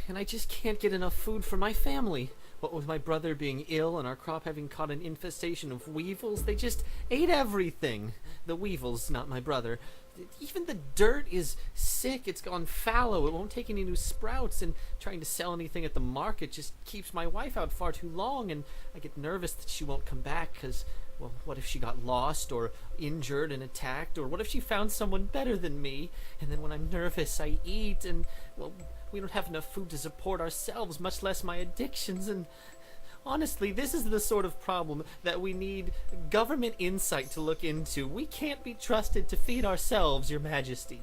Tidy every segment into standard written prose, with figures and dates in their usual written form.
and I just can't get enough food for my family. What with my brother being ill and our crop having caught an infestation of weevils, they just ate everything. The weevils, not my brother. Even the dirt is sick. It's gone fallow. It won't take any new sprouts, and trying to sell anything at the market just keeps my wife out far too long, and I get nervous that she won't come back because, well, what if she got lost or injured and attacked, or what if she found someone better than me? And then when I'm nervous, I eat, and, well, we don't have enough food to support ourselves, much less my addictions, and honestly, this is the sort of problem that we need government insight to look into. We can't be trusted to feed ourselves, Your Majesty.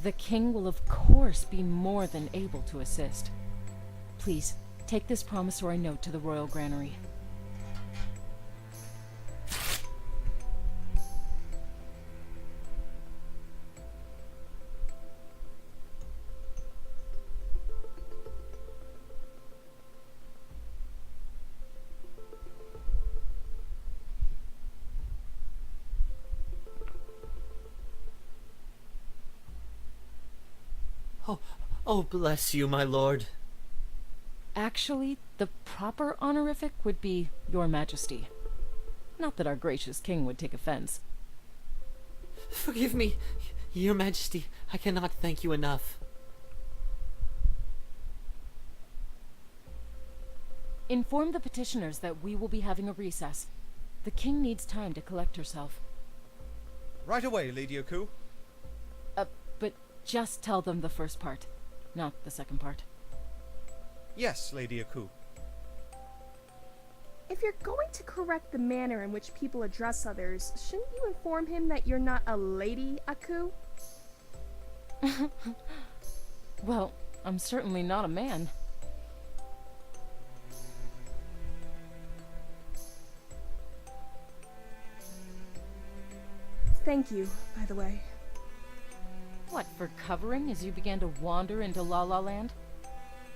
The king will of course be more than able to assist. Please, take this promissory note to the royal granary. Oh, bless you, my lord. Actually, the proper honorific would be Your Majesty. Not that our gracious king would take offense. Forgive me, Your Majesty. I cannot thank you enough. Inform the petitioners that we will be having a recess. The king needs time to collect herself. Right away, Lady Aku. But just tell them the first part, not the second part. Yes, Lady Aku. If you're going to correct the manner in which people address others, shouldn't you inform him that you're not a Lady Aku? Well, I'm certainly not a man. Thank you, by the way. What, for covering as you began to wander into La La Land?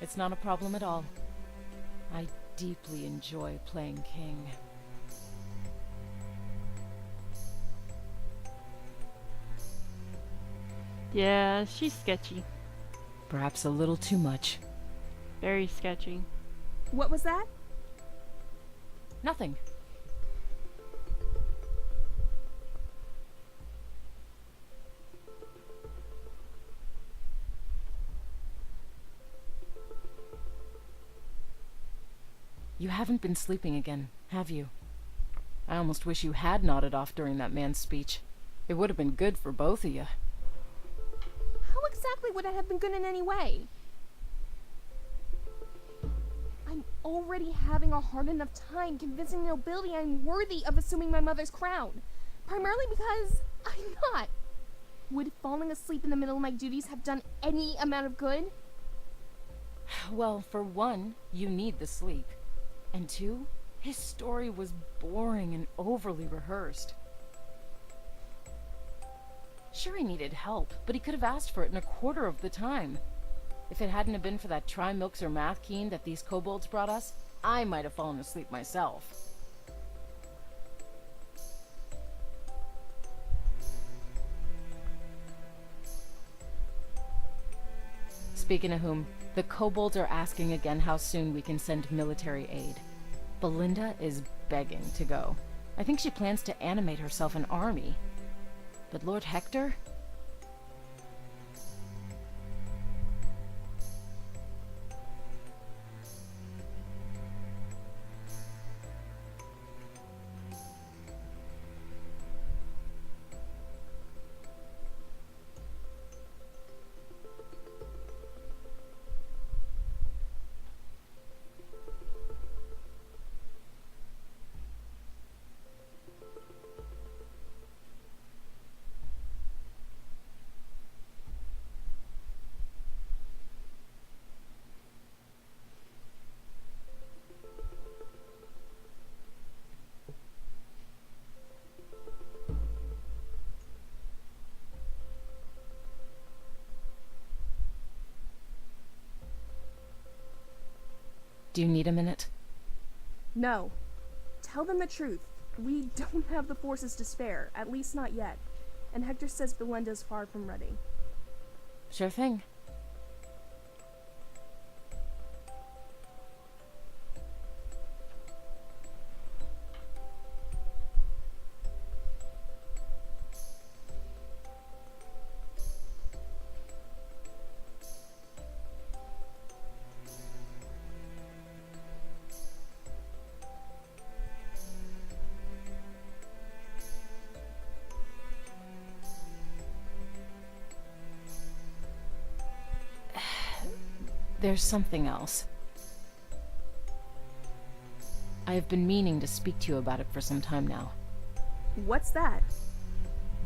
It's not a problem at all. I deeply enjoy playing king. Yeah, she's sketchy. Perhaps a little too much. Very sketchy. What was that? Nothing. You haven't been sleeping again, have you? I almost wish you had nodded off during that man's speech. It would have been good for both of you. How exactly would that have been good in any way? I'm already having a hard enough time convincing the nobility I'm worthy of assuming my mother's crown. Primarily because I'm not. Would falling asleep in the middle of my duties have done any amount of good? Well, for one, you need the sleep. And two, his story was boring and overly rehearsed. Sure, he needed help, but he could have asked for it in a quarter of the time. If it hadn't have been for that Trimilks or Math Keen that these kobolds brought us, I might have fallen asleep myself. Speaking of whom, the kobolds are asking again how soon we can send military aid. Belinda is begging to go. I think she plans to animate herself an army. But Lord Hector? Do you need a minute? No. Tell them the truth. We don't have the forces to spare, at least not yet. And Hector says Belinda's far from ready. Sure thing. There's something else. I have been meaning to speak to you about it for some time now. What's that?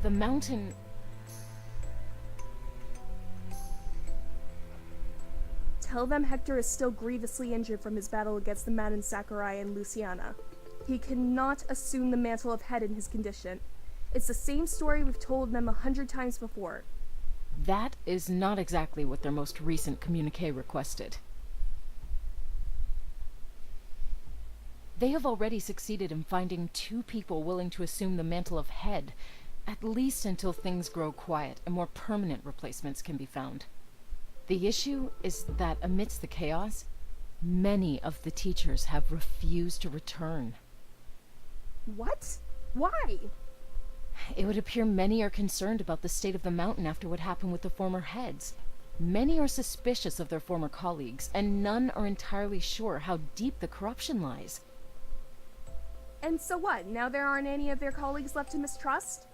The mountain... Tell them Hector is still grievously injured from his battle against the Madden Sakurai and Luciana. He cannot assume the mantle of head in his condition. It's the same story we've told them 100 times before. That is not exactly what their most recent communique requested. They have already succeeded in finding 2 people willing to assume the mantle of head, at least until things grow quiet and more permanent replacements can be found. The issue is that amidst the chaos, many of the teachers have refused to return. What? Why? It would appear many are concerned about the state of the mountain after what happened with the former heads. Many are suspicious of their former colleagues, and none are entirely sure how deep the corruption lies. And so what? Now there aren't any of their colleagues left to mistrust?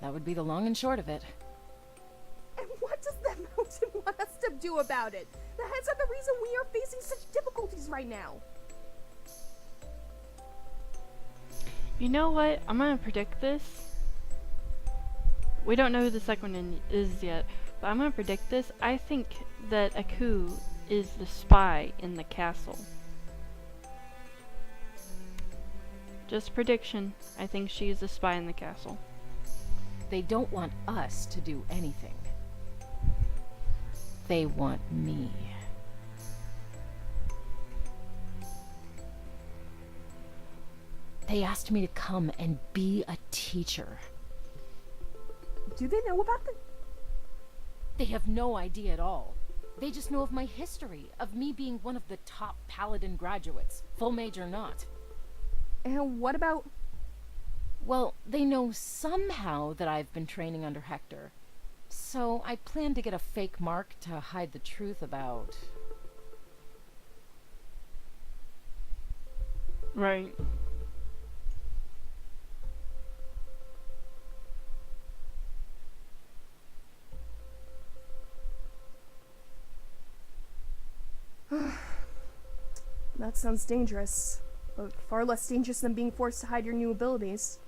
That would be the long and short of it. And what does the mountain want us to do about it? The heads are the reason we are facing such difficulties right now. You know what? I'm gonna predict this. We don't know who the second one is yet, but I'm gonna predict this. I think that Aku is the spy in the castle. Just prediction. I think she is the spy in the castle. They don't want us to do anything. They want me. They asked me to come and be a teacher. Do they know about the... They have no idea at all. They just know of my history, of me being one of the top Paladin graduates, full mage or not. And what about... Well, they know somehow that I've been training under Hector. So I plan to get a fake mark to hide the truth about... Right. That sounds dangerous, but far less dangerous than being forced to hide your new abilities.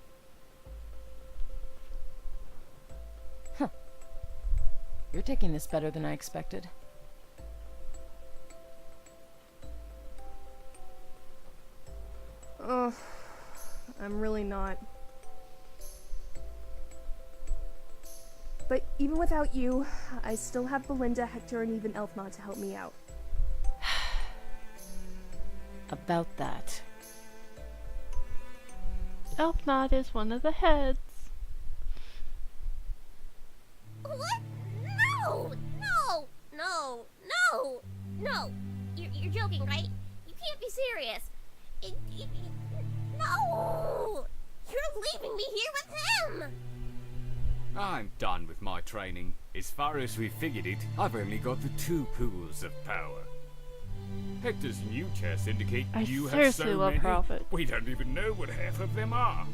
You're taking this better than I expected. Ugh, I'm really not. But even without you, I still have Belinda, Hector, and even Elfnod to help me out. About that. Elfnod is one of the heads. What? No! No! No! No! No! You're joking, right? You can't be serious. No! You're leaving me here with him! I'm done with my training. As far as we figured it, I've only got the 2 pools of power. Hector's new tests indicate I you have seriously so love many, Prophet. we don't even know what half of them are.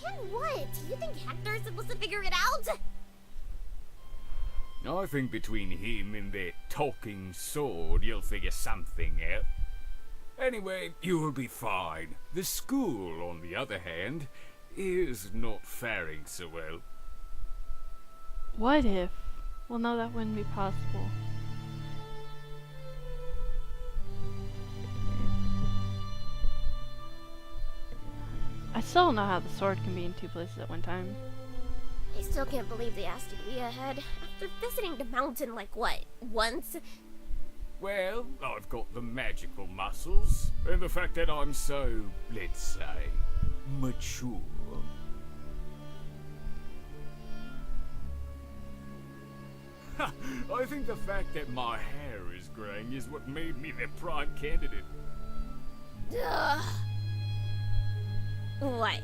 And what? Do you think Hector's supposed to figure it out? I think between him and that talking sword, you'll figure something out. Anyway, you will be fine. The school, on the other hand, is not faring so well. What if? Well, no, that wouldn't be possible. I still don't know how the sword can be in 2 places at one time. I still can't believe they asked you to be ahead after visiting the mountain like what, once? Well, I've got the magical muscles, and the fact that I'm so, let's say, mature. I think the fact that my hair is graying is what made me the prime candidate. Ugh. What?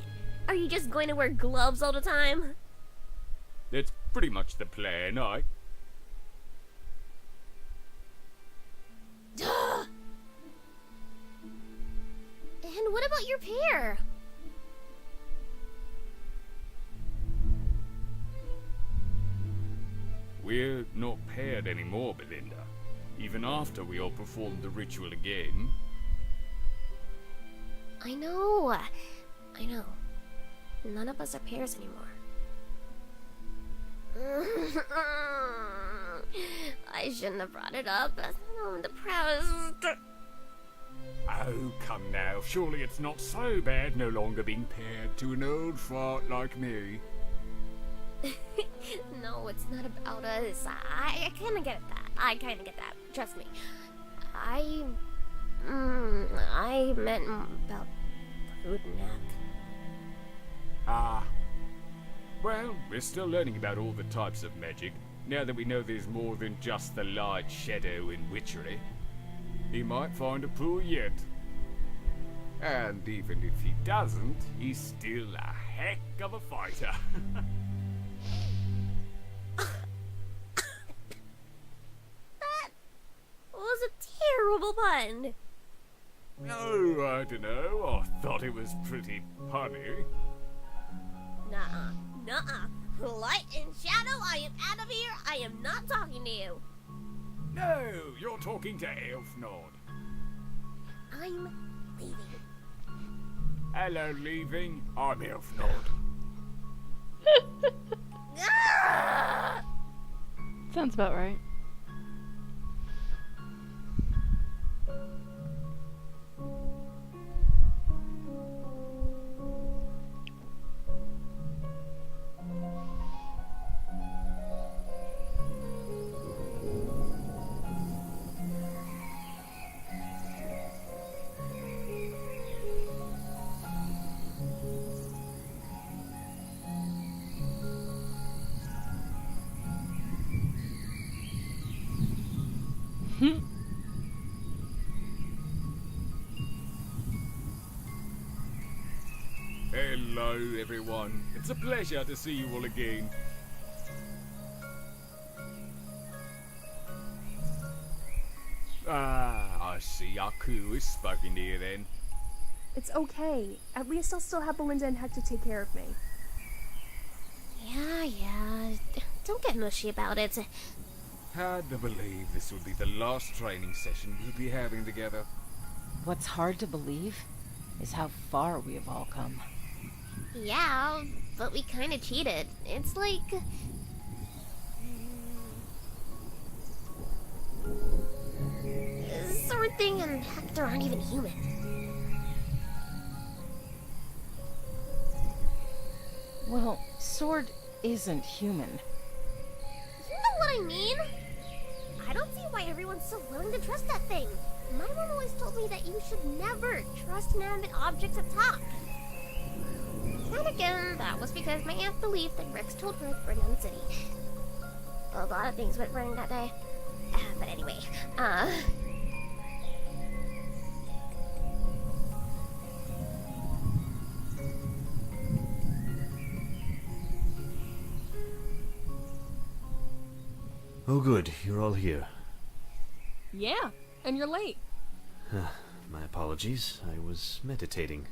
Are you just going to wear gloves all the time? That's pretty much the plan, And what about your pair? We're not paired anymore, Belinda. Even after we all performed the ritual again. I know. None of us are pairs anymore. I shouldn't have brought it up. I'm depressed. Oh, come now. Surely it's not so bad no longer being paired to an old fart like me. No, it's not about us. I kind of get that. Trust me. I meant about Prudnack. Ah. Well, we're still learning about all the types of magic, now that we know there's more than just the light, shadow, and witchery. He might find a pool yet. And even if he doesn't, he's still a heck of a fighter. That was a terrible pun. Oh, I don't know. I thought it was pretty punny. Nuh-uh. Light and shadow, I am out of here. I am not talking to you. No, you're talking to Elfnord. I'm leaving. Hello, leaving. I'm Elfnord. Ah! Sounds about right. Hello, everyone. It's a pleasure to see you all again. Ah, I see Aku is spoken here then. It's okay. At least I'll still have Belinda and Hector take care of me. Yeah. Don't get mushy about it. Hard to believe this will be the last training session we'll be having together. What's hard to believe is how far we have all come. Yeah, but we kind of cheated. It's like... Sword Thing and Hector aren't even human. Well, Sword isn't human. You know what I mean? I don't see why everyone's so willing to trust that thing. My mom always told me that you should never trust inanimate objects that talk. And again, that was because my aunt believed that Rex told her to burn down the city. A lot of things went wrong that day. But anyway, Oh good, you're all here. Yeah, and you're late. My apologies, I was meditating.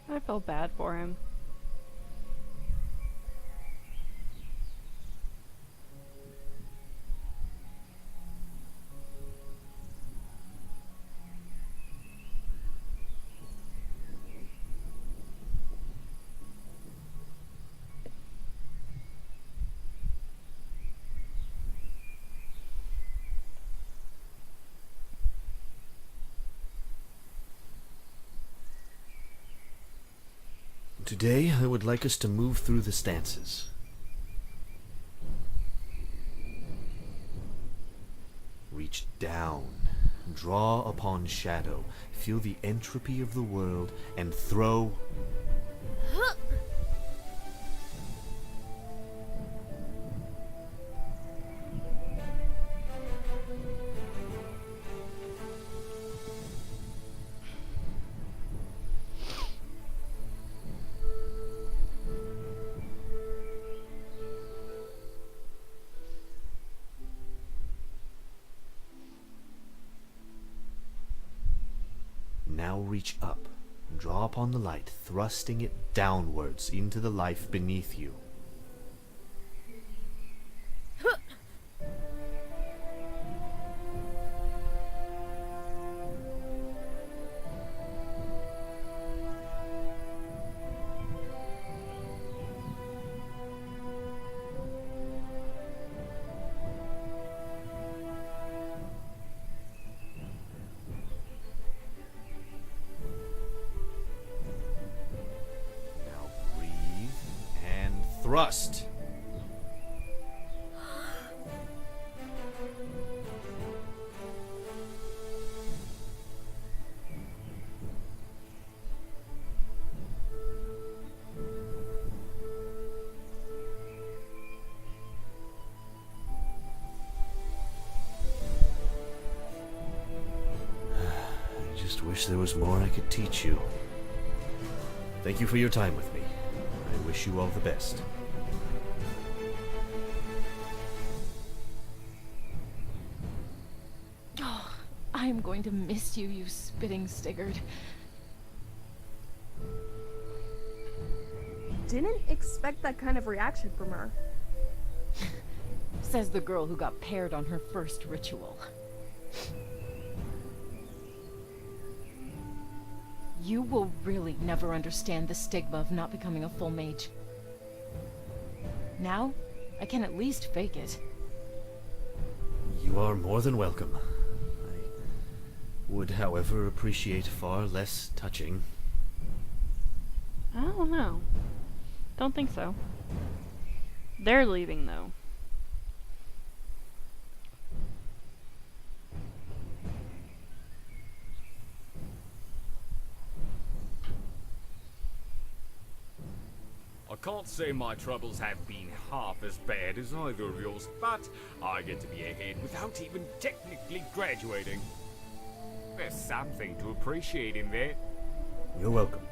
I felt bad for him. Today, I would like us to move through the stances. Reach down, draw upon shadow, feel the entropy of the world, and throw. Now reach up, draw upon the light, thrusting it downwards into the life beneath you. Now breathe and thrust. I just wish there was more I could teach you. Thank you for your time with me. I wish you all the best. Oh, I am going to miss you, you spitting Sigurd. Didn't expect that kind of reaction from her. Says the girl who got paired on her first ritual. You will really never understand the stigma of not becoming a full mage. Now, I can at least fake it. You are more than welcome. I would, however, appreciate far less touching. I don't know. Don't think so. They're leaving though. I can't say my troubles have been half as bad as either of yours, but I get to be ahead without even technically graduating. There's something to appreciate in that. You're welcome.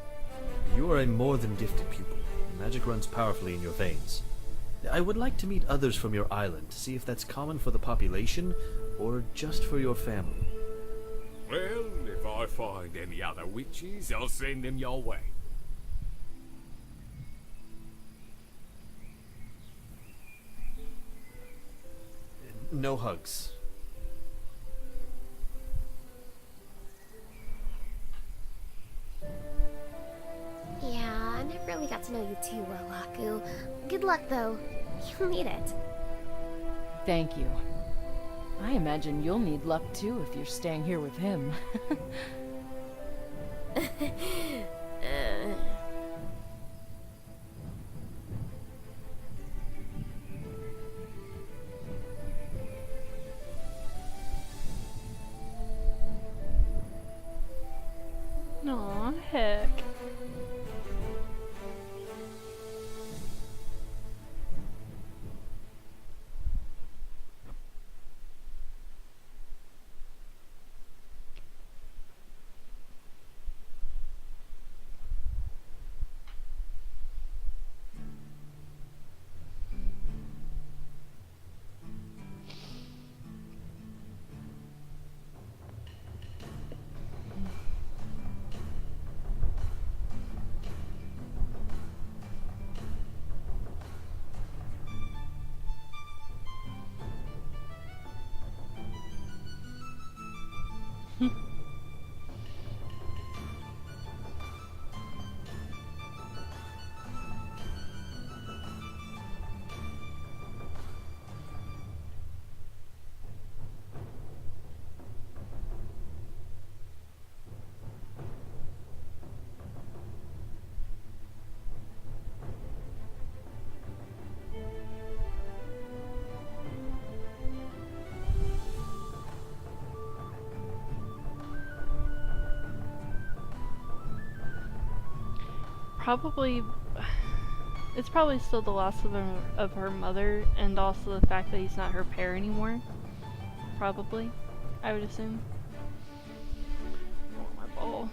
You are a more than gifted pupil. Magic runs powerfully in your veins. I would like to meet others from your island to see if that's common for the population or just for your family. Well, if I find any other witches, I'll send them your way. No hugs. Yeah, I never really got to know you too well, Haku. Good luck, though. You'll need it. Thank you. I imagine you'll need luck too if you're staying here with him. Aw, heck. probably it's probably still the loss of her mother, and also the fact that he's not her pair anymore. Probably, I would assume. Oh, my ball.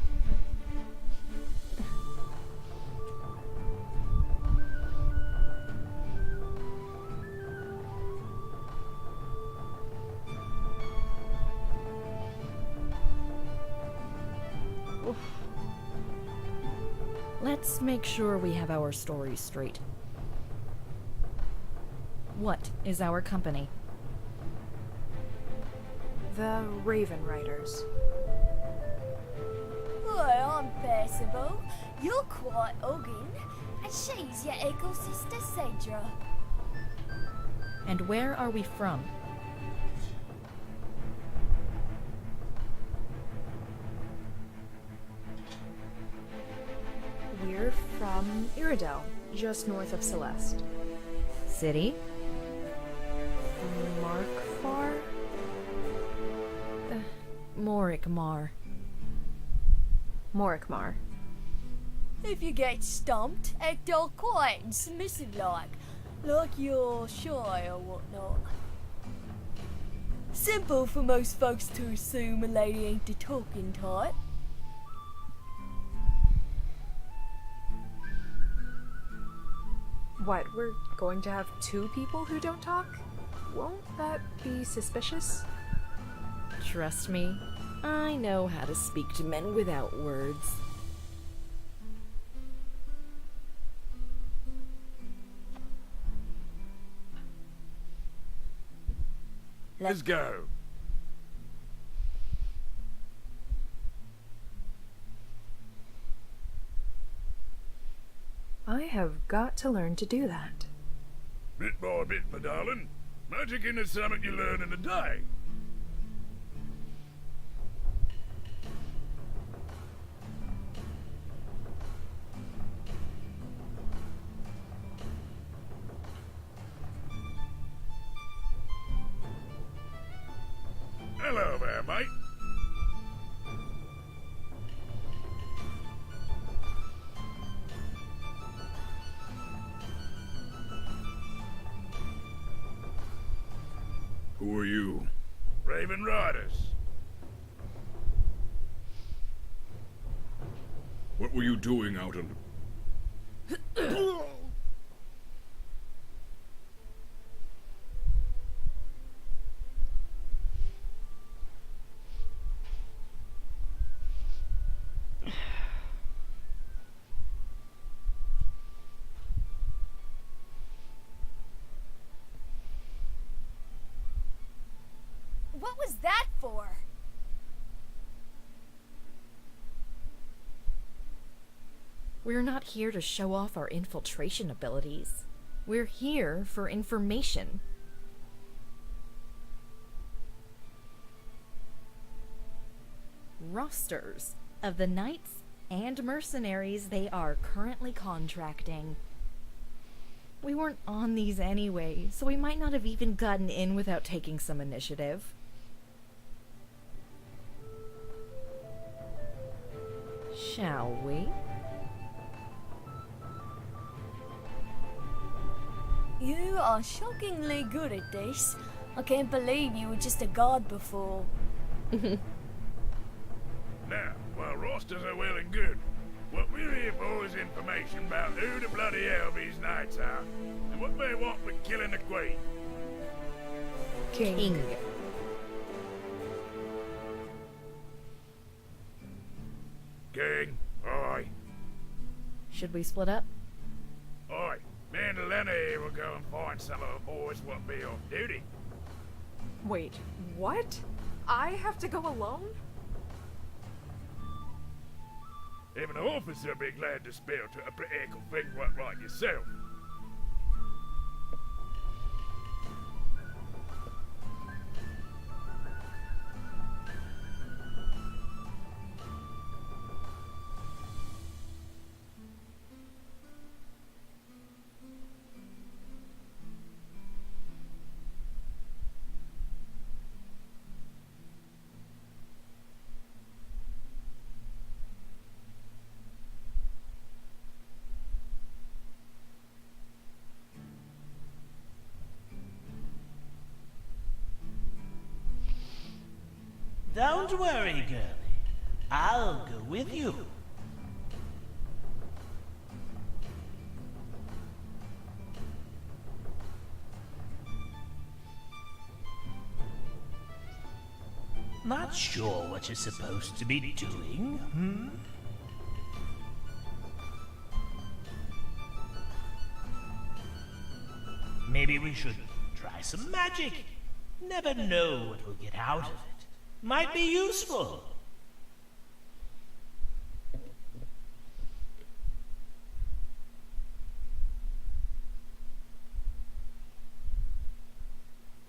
Oof. Let's make sure we have our stories straight. What is our company? The Raven Riders. Hi, I'm Percival. You're quite hugging. And she's your equal sister, Cedra. And where are we from? We're from Iridel, just north of Celeste. City? Markfar? Morikmar. Morikmar. If you get stumped, act all quiet and submissive like you're shy or whatnot. Simple for most folks to assume a lady ain't the talking type. What, we're going to have two people who don't talk? Won't that be suspicious? Trust me, I know how to speak to men without words. Let's go. I have got to learn to do that. Bit by bit, my darling. Magic isn't something you learn in a day. Hello there, mate. Who are you? Raven Riders. What were you doing out on the... What was that for? We're not here to show off our infiltration abilities. We're here for information. Rosters of the knights and mercenaries they are currently contracting. We weren't on these anyway, so we might not have even gotten in without taking some initiative. Shall we? You are shockingly good at this. I can't believe you were just a god before. Now, while rosters are well and good, what we're here for is information about who the bloody hell these knights are, and what they want with killing the queen. King. King, aye. Should we split up? Aye. Me and Elena here will go and find some of the boys what be on duty. Wait, what? I have to go alone? Even an officer be glad to spare to a pretty equal thing what like yourself. Don't worry, girlie. I'll go with you. Not sure what you're supposed to be doing, hmm? Maybe we should try some magic. Never know what we'll get out of it. Might be useful.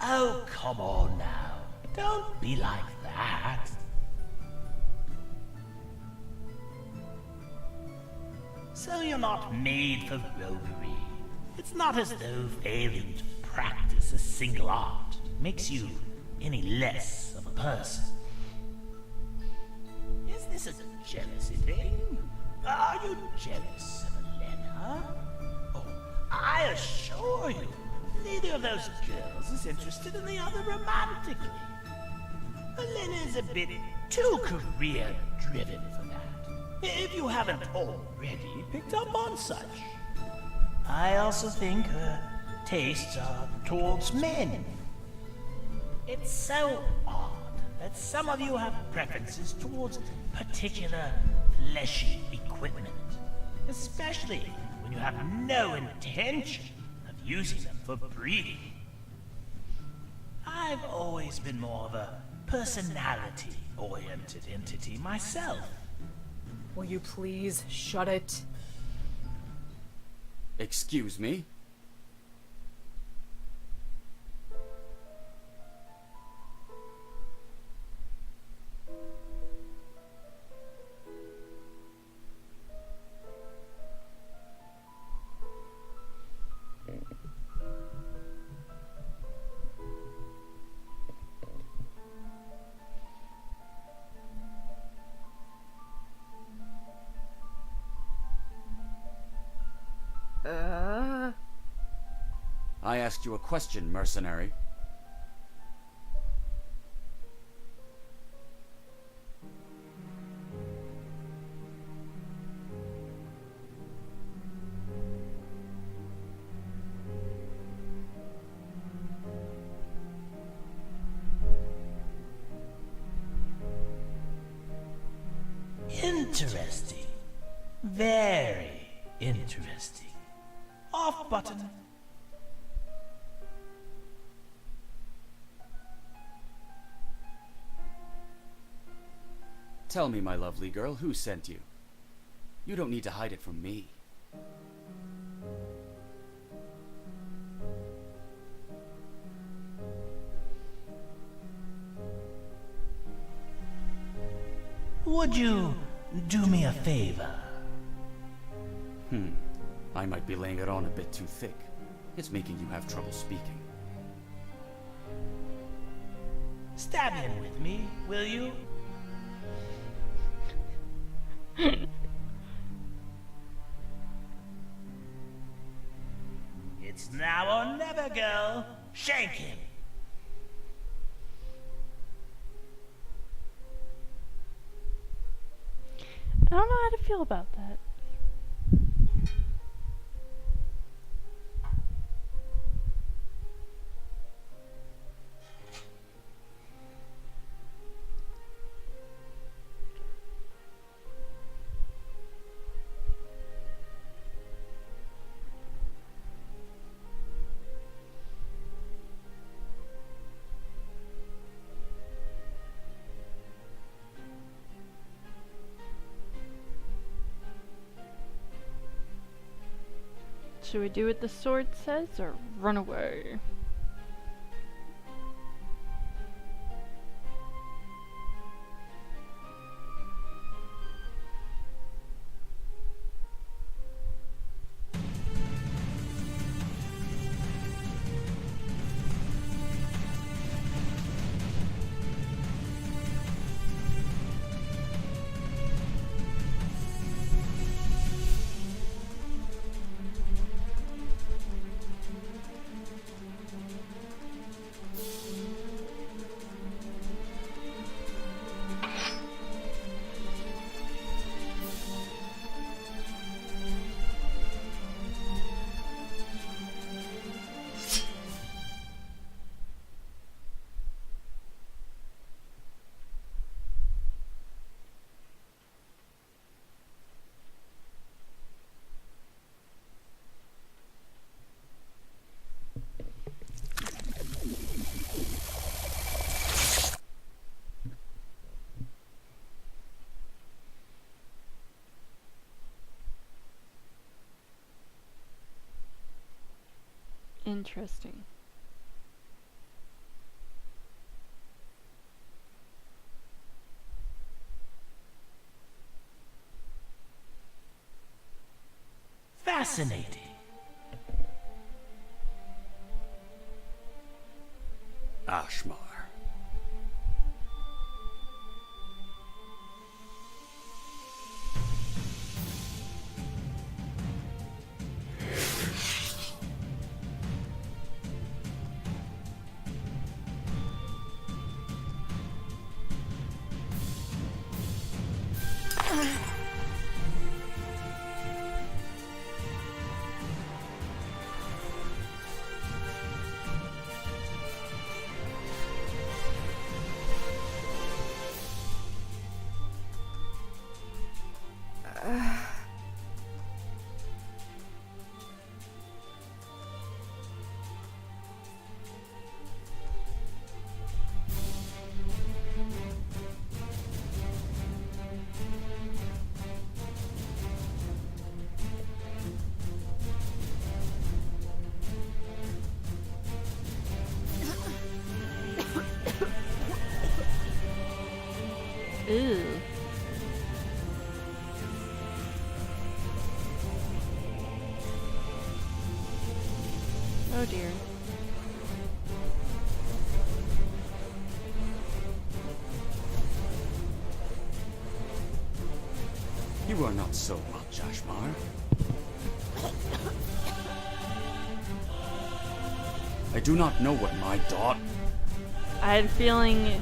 Oh, come on now. Don't be like that. So you're not made for roguery. It's not as though failing to practice a single art makes you any less of a person. Is this a jealousy thing? Are you jealous of Elena? Oh, I assure you, neither of those girls is interested in the other romantically. Elena is a bit too career-driven for that, if you haven't already picked up on such. I also think her tastes are towards men. It's so odd that some of you have preferences towards particular fleshy equipment, especially when you have no intention of using them for breeding. I've always been more of a personality-oriented entity myself. Will you please shut it? Excuse me? I asked you a question, mercenary. Interesting. Very interesting. Off button. Tell me, my lovely girl, who sent you? You don't need to hide it from me. Would you do me a favor? I might be laying it on a bit too thick. It's making you have trouble speaking. Stab in with me, will you? It's now or never, girl. Shank him. I don't know how to feel about that. Should we do what the sword says or run away? Interesting. Fascinating. Ashmar. Ew. Oh dear. You are not so much, Ashmar. I do not know what my daughter... I had a feeling.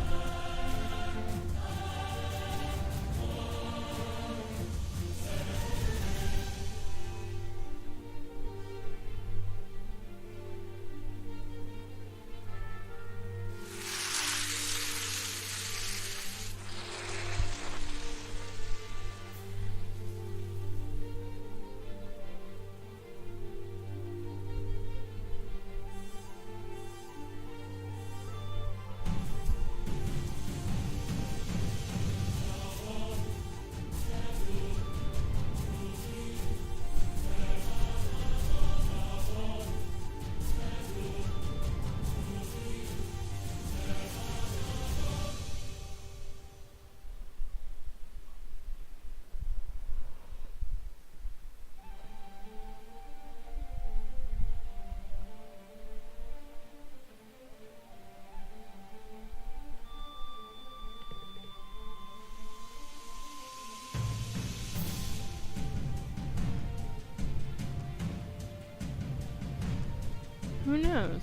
Who knows?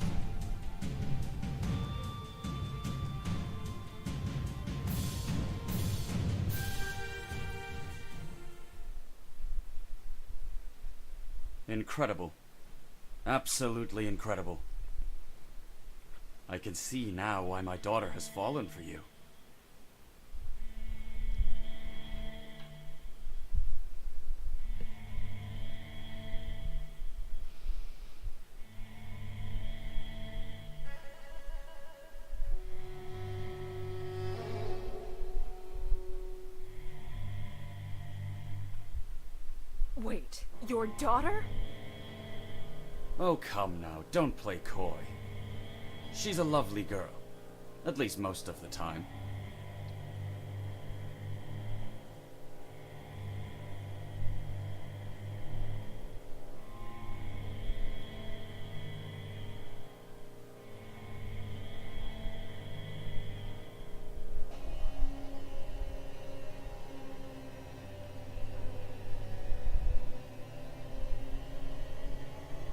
Incredible. Absolutely incredible. I can see now why my daughter has fallen for you. Wait, your daughter? Oh, come now, don't play coy. She's a lovely girl. At least most of the time.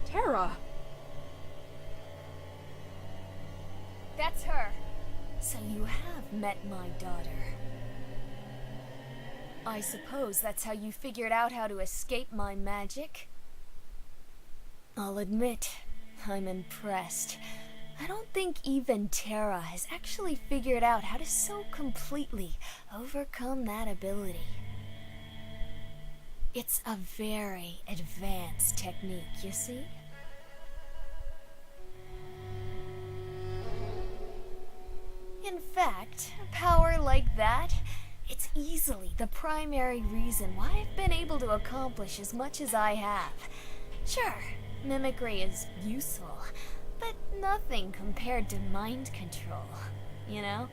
Terra! That's her. So you have met my daughter. I suppose that's how you figured out how to escape my magic? I'll admit, I'm impressed. I don't think even Terra has actually figured out how to so completely overcome that ability. It's a very advanced technique, you see? In fact, power like that, it's easily the primary reason why I've been able to accomplish as much as I have. Sure, mimicry is useful, but nothing compared to mind control, you know?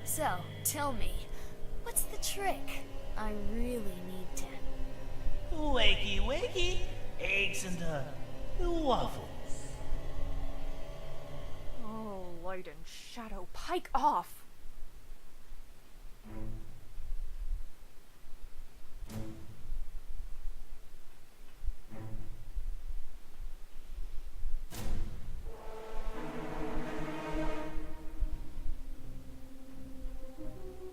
So, tell me, what's the trick? I really need to. Wakey, wakey. Eggs and, waffles. Oh, light and shadow, pike off!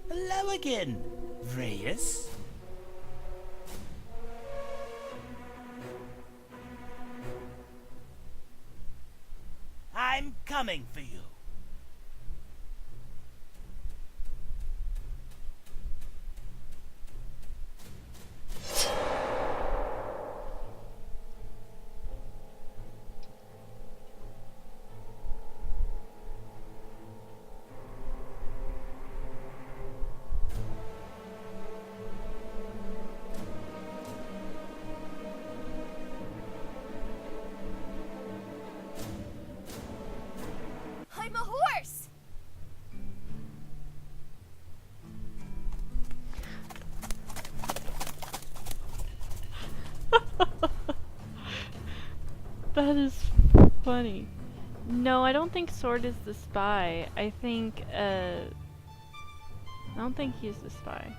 Hello again, Reyes. I'm coming for you. I'm a horse! That is funny. No, I don't think Sword is the spy. I don't think he's the spy.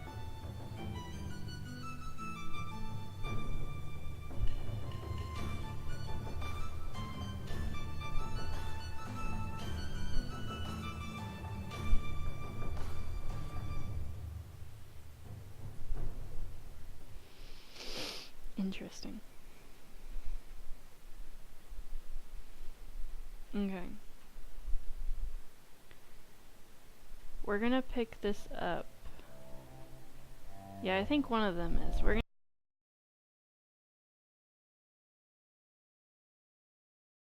Interesting. Okay. We're gonna pick this up. Yeah, I think one of them is. We're gonna